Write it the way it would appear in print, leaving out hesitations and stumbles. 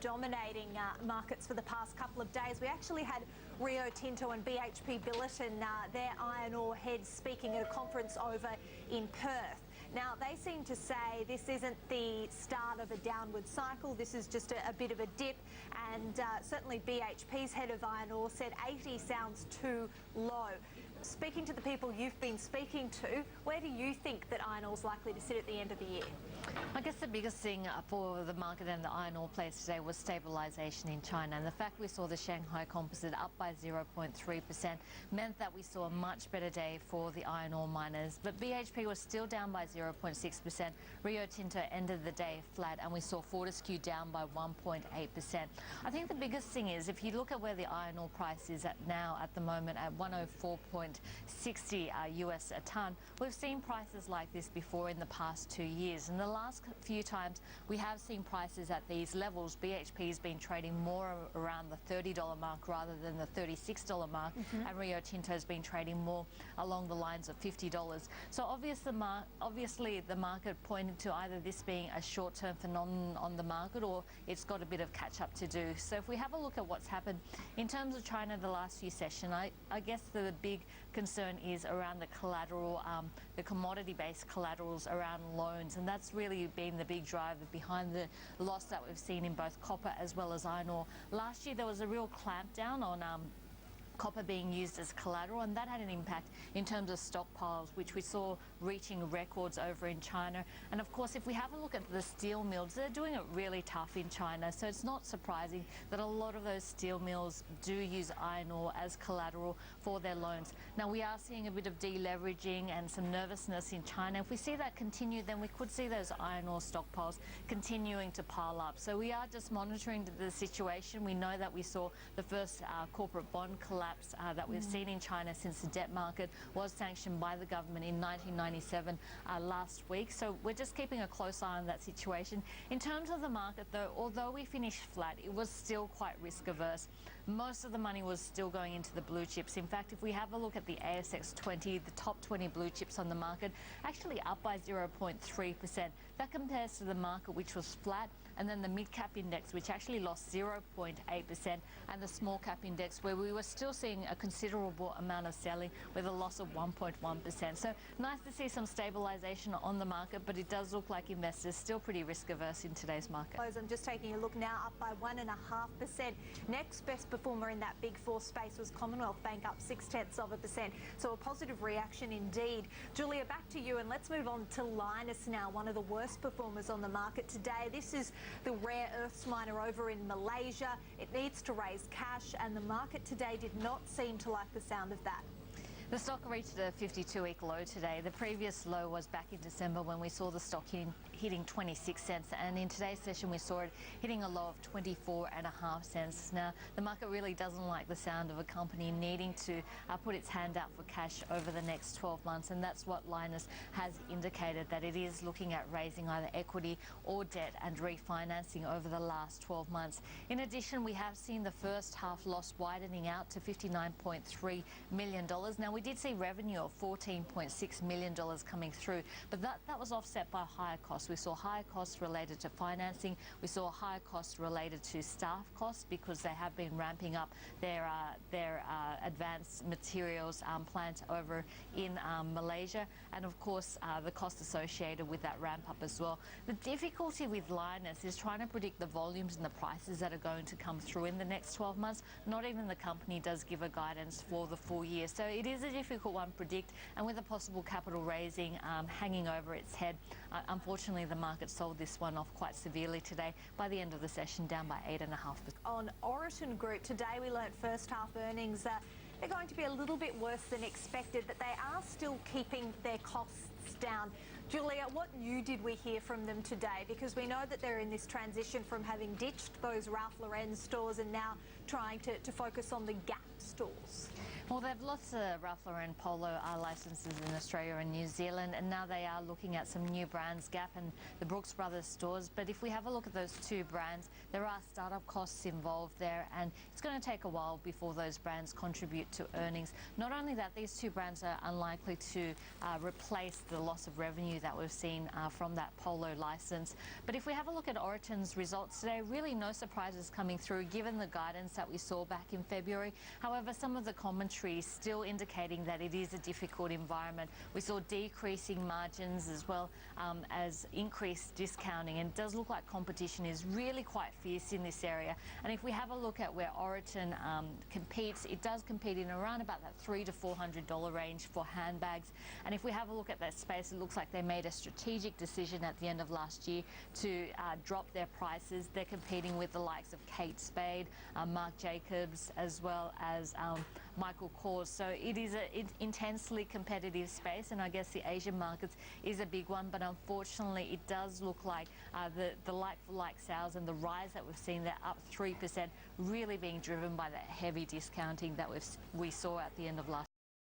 dominating markets for the past couple of days. We actually had Rio Tinto and BHP Billiton, their iron ore heads, speaking at a conference over in Perth. Now, they seem to say this isn't the start of a downward cycle, this is just a bit of a dip, and certainly BHP's head of iron ore said 80 sounds too low. Speaking to the people you've been speaking to, where do you think that iron ore is likely to sit at the end of the year? I guess the biggest thing for the market and the iron ore players today was stabilisation in China, and the fact we saw the Shanghai Composite up by 0.3% meant that we saw a much better day for the iron ore miners. But BHP was still down by 0.6%. Rio Tinto ended the day flat, and we saw Fortescue down by 1.8%. I think the biggest thing is, if you look at where the iron ore price is at now at the moment at 104.60 US a tonne, we've seen prices like this before in the past 2 years. And the last few times we have seen prices at these levels, BHP has been trading more around the $30 mark rather than the $36 mark, and Rio Tinto has been trading more along the lines of $50. So obviously the market pointed to either this being a short-term phenomenon on the market, or it's got a bit of catch-up to do. So if we have a look at what's happened in terms of China the last few sessions, I guess the big concern is around the collateral, the commodity-based collaterals around loans, and that's really been the big driver behind the loss that we've seen in both copper as well as iron ore. Last year there was a real clampdown on copper being used as collateral, and that had an impact in terms of stockpiles, which we saw reaching records over in China. And of course, if we have a look at the steel mills, they're doing it really tough in China, so it's not surprising that a lot of those steel mills do use iron ore as collateral for their loans. Now, we are seeing a bit of deleveraging and some nervousness in China. If we see that continue, then we could see those iron ore stockpiles continuing to pile up. So we are just monitoring the situation. We know that we saw the first corporate bond collapse that we've seen in China since the debt market was sanctioned by the government in 1997 last week. So we're just keeping a close eye on that situation. In terms of the market, though, although we finished flat, it was still quite risk averse. Most of the money was still going into the blue chips. In fact, if we have a look at the ASX 20, the top 20 blue chips on the market, actually up by 0.3%. That compares to the market, which was flat, and then the mid-cap index, which actually lost 0.8%, and the small-cap index, where we were still seeing a considerable amount of selling with a loss of 1.1%. So nice to see some stabilisation on the market, but it does look like investors still pretty risk-averse in today's market. I'm just taking a look now, up by 1.5%. Next best performer in that Big Four space was Commonwealth Bank, up 0.6%. So a positive reaction indeed. Julia, back to you, and let's move on to Lynas now, one of the worst performers on the market today. This is the rare earths miner over in Malaysia. It needs to raise cash, and the market today did not seem to like the sound of that. The stock reached a 52-week low today. The previous low was back in December when we saw the stock hitting 26 cents, and in today's session we saw it hitting a low of 24.5 cents. Now, the market really doesn't like the sound of a company needing to put its hand out for cash over the next 12 months, and that's what Lynas has indicated, that it is looking at raising either equity or debt and refinancing over the last 12 months. In addition, we have seen the first half loss widening out to $59.3 million. Now, we did see revenue of $14.6 million coming through, but that was offset by higher costs. We saw higher costs related to financing. We saw higher costs related to staff costs because they have been ramping up their advanced materials plant over in Malaysia, and of course the cost associated with that ramp up as well. The difficulty with Lynas is trying to predict the volumes and the prices that are going to come through in the next 12 months. Not even the company does give a guidance for the full year, so it is a difficult one to predict, and with a possible capital raising hanging over its head, unfortunately the market sold this one off quite severely today, by the end of the session down by 8.5%. On Oriton Group today, we learnt first half earnings they're going to be a little bit worse than expected, but they are still keeping their costs down. Julia, what new did we hear from them today? Because we know that they're in this transition from having ditched those Ralph Lauren stores and now trying to focus on the Gap stores. Well, they've lost the Ralph Lauren Polo licenses in Australia and New Zealand, and now they are looking at some new brands, Gap and the Brooks Brothers stores. But if we have a look at those two brands, there are startup costs involved there, and it's going to take a while before those brands contribute to earnings. Not only that, these two brands are unlikely to replace the loss of revenue revenue that we've seen from that Polo license. But if we have a look at Origin's results today, really no surprises coming through given the guidance that we saw back in February. However, some of the commentary is still indicating that it is a difficult environment. We saw decreasing margins as well as increased discounting, and it does look like competition is really quite fierce in this area. And if we have a look at where Origin competes, it does compete in around about that $300 to $400 range for handbags. And if we have a look at that space, it looks like they made a strategic decision at the end of last year to drop their prices. They're competing with the likes of Kate Spade, Marc Jacobs, as well as Michael Kors. So it is an intensely competitive space, and I guess the Asian markets is a big one, but unfortunately it does look like the like-for-like sales and the rise that we've seen there, up 3%, really being driven by that heavy discounting that we saw at the end of last